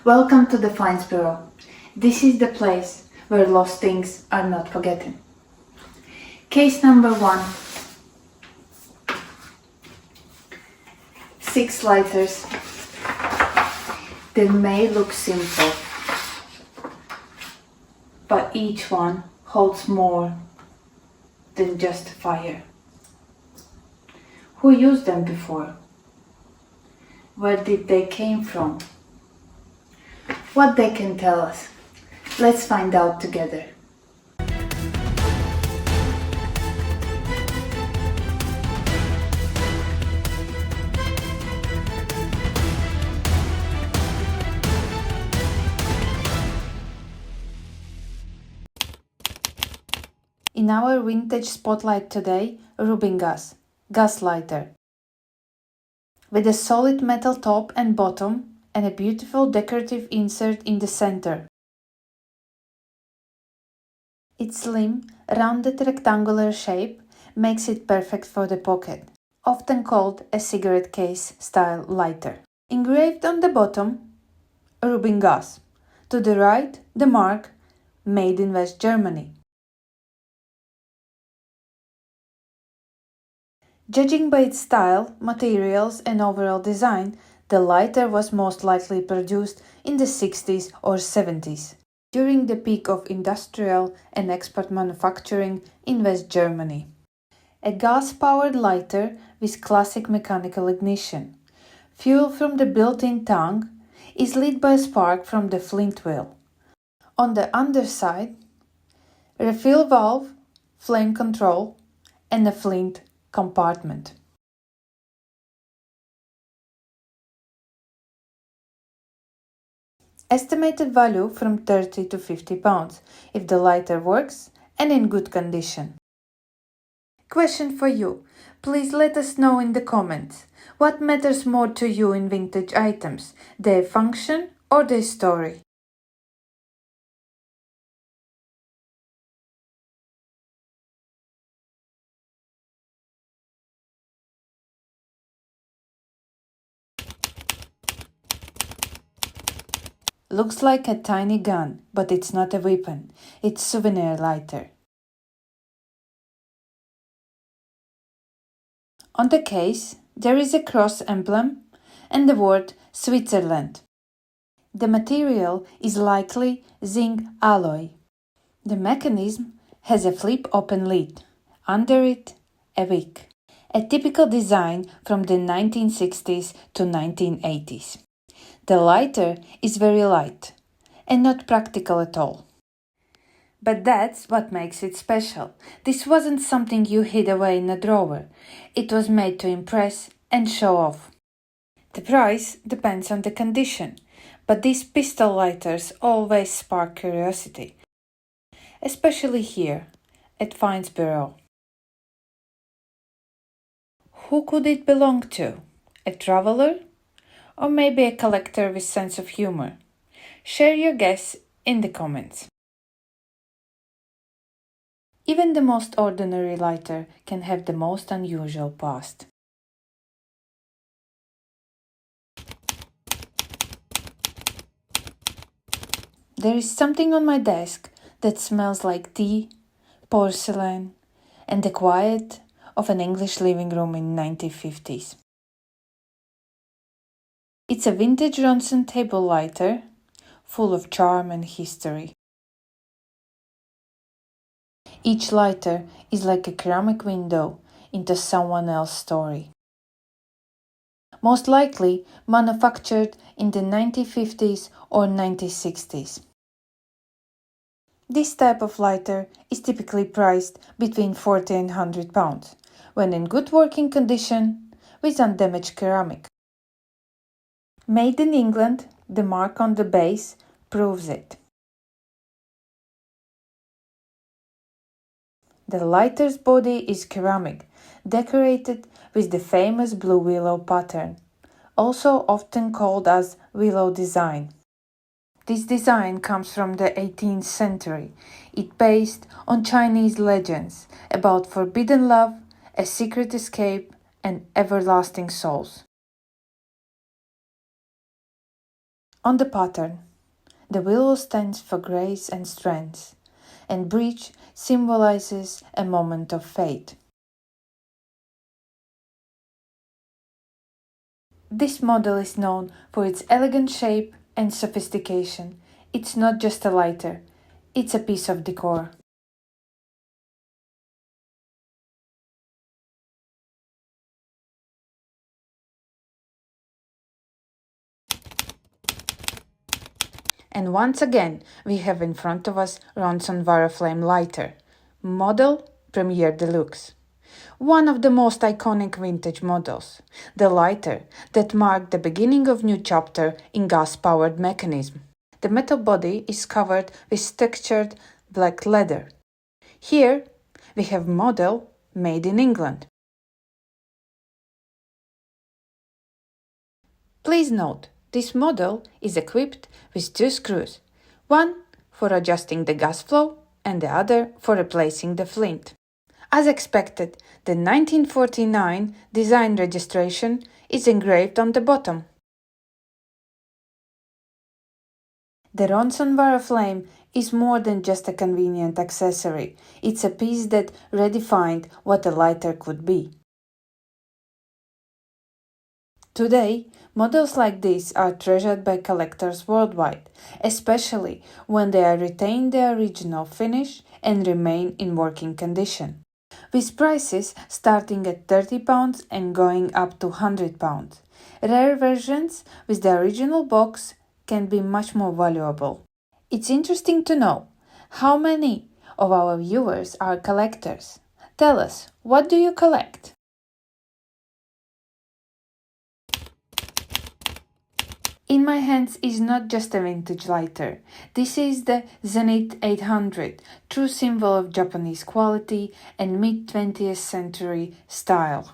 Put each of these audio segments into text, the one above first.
Welcome to the Finds Bureau. This is the place where lost things are not forgotten. Case number 1. 6 lighters. They may look simple, but each one holds more than just fire. Who used them before? Where did they came from? What they can tell us? Let's find out together. In our vintage spotlight today, Rubin gas lighter. With a solid metal top and bottom and a beautiful decorative insert in the center. Its slim, rounded rectangular shape makes it perfect for the pocket, often called a cigarette case style lighter. Engraved on the bottom, Rubin gas. To the right, the mark, made in West Germany. Judging by its style, materials and overall design, the lighter was most likely produced in the 60s or 70s, during the peak of industrial and export manufacturing in West Germany. A gas-powered lighter with classic mechanical ignition. Fuel from the built-in tank is lit by a spark from the flint wheel. On the underside, refill valve, flame control, and a flint compartment. Estimated value from 30 to 50 pounds if the lighter works and in good condition. Question for you. Please let us know in the comments. What matters more to you in vintage items, their function or their story? Looks like a tiny gun, but it's not a weapon. It's souvenir lighter. On the case, there is a cross emblem and the word Switzerland. The material is likely zinc alloy. The mechanism has a flip-open lid. Under it, a wick. A typical design from the 1960s to 1980s. The lighter is very light and not practical at all. But that's what makes it special. This wasn't something you hid away in a drawer. It was made to impress and show off. The price depends on the condition, but these pistol lighters always spark curiosity, especially here at Finds Bureau. Who could it belong to? A traveler? Or maybe a collector with sense of humor? Share your guess in the comments. Even the most ordinary lighter can have the most unusual past. There is something on my desk that smells like tea, porcelain, and the quiet of an English living room in 1950s. It's a vintage Ronson table lighter, full of charm and history. Each lighter is like a ceramic window into someone else's story. Most likely manufactured in the 1950s or 1960s. This type of lighter is typically priced between 40 and 100 pounds, when in good working condition with undamaged ceramic. Made in England, the mark on the base proves it. The lighter's body is ceramic, decorated with the famous blue willow pattern, also often called as willow design. This design comes from the 18th century. It's based on Chinese legends about forbidden love, a secret escape, and everlasting souls. On the pattern, the willow stands for grace and strength, and breach symbolizes a moment of fate. This model is known for its elegant shape and sophistication. It's not just a lighter, it's a piece of decor. And once again, we have in front of us Ronson Varaflame lighter, model Premier Deluxe. One of the most iconic vintage models, the lighter that marked the beginning of new chapter in gas-powered mechanism. The metal body is covered with textured black leather. Here we have model made in England. Please note, this model is equipped with two screws, one for adjusting the gas flow and the other for replacing the flint. As expected, the 1949 design registration is engraved on the bottom. The Ronson Varaflame is more than just a convenient accessory. It's a piece that redefined what a lighter could be. Today, models like this are treasured by collectors worldwide, especially when they retain their original finish and remain in working condition. With prices starting at £30 and going up to £100. Rare versions with the original box can be much more valuable. It's interesting to know how many of our viewers are collectors. Tell us, what do you collect? In my hands is not just a vintage lighter. This is the Zenith 800, true symbol of Japanese quality and mid-20th century style.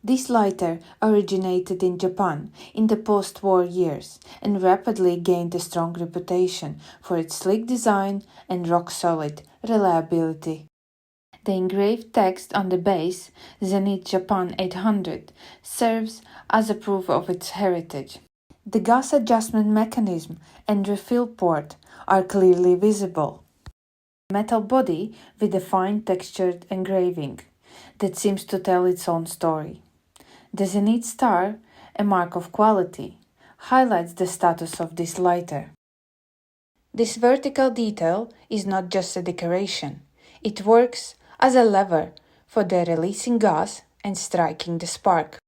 This lighter originated in Japan in the post-war years and rapidly gained a strong reputation for its sleek design and rock-solid reliability. The engraved text on the base, Zenith Japan 800, serves as a proof of its heritage. The gas adjustment mechanism and refill port are clearly visible. Metal body with a fine textured engraving that seems to tell its own story. The Zenith star, a mark of quality, highlights the status of this lighter. This vertical detail is not just a decoration. It works as a lever for the releasing gas and striking the spark.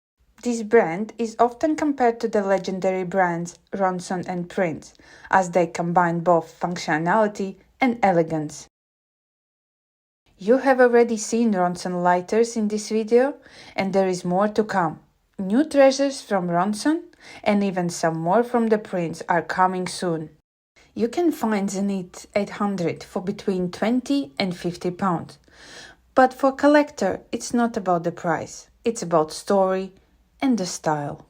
This brand is often compared to the legendary brands Ronson and Prince, as they combine both functionality and elegance. You have already seen Ronson lighters in this video, and there is more to come. New treasures from Ronson and even some more from the Prince are coming soon. You can find Zenith 800 for between £20 and £50. But for collector, it's not about the price, it's about story and the style.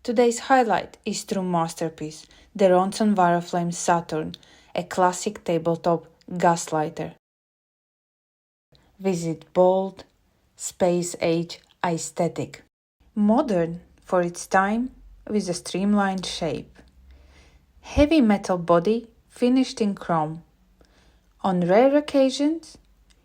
Today's highlight is true masterpiece, the Ronson Varaflame Saturn, a classic tabletop gas lighter. Visit bold, space-age aesthetic. Modern for its time with a streamlined shape. Heavy metal body finished in chrome. On rare occasions,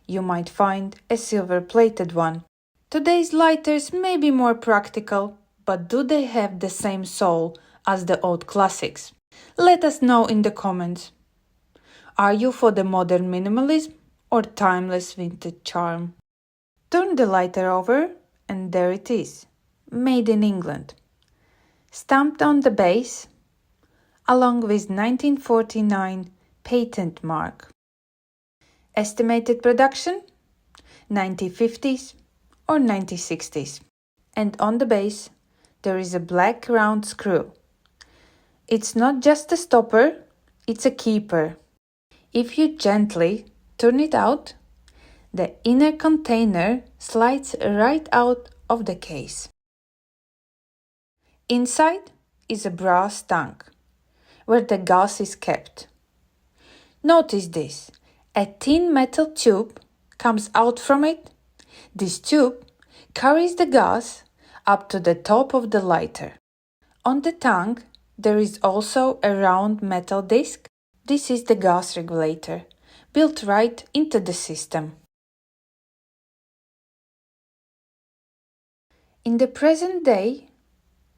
you might find a silver-plated one. Today's lighters may be more practical, but do they have the same soul as the old classics? Let us know in the comments. Are you for the modern minimalism or timeless vintage charm? Turn the lighter over and there it is, made in England. Stamped on the base, along with 1949 patent mark. Estimated production 1950s or 1960s. And on the base there is a black round screw. It's not just a stopper, it's a keeper. If you gently turn it out, the inner container slides right out of the case. Inside is a brass tank where the gas is kept. Notice this. A thin metal tube comes out from it. This tube carries the gas up to the top of the lighter. On the tank, there is also a round metal disc. This is the gas regulator, built right into the system. In the present day,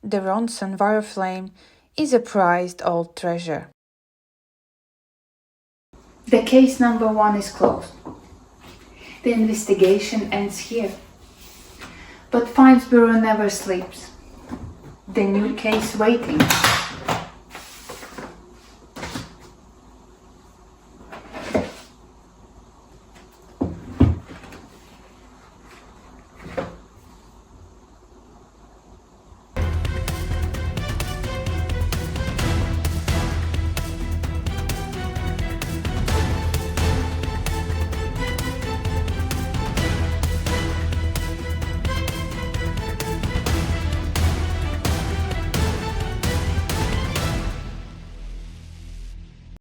the Ronson Wireflame is a prized old treasure. The case number 1 is closed. The investigation ends here. But Finds Bureau never sleeps. The new case waiting.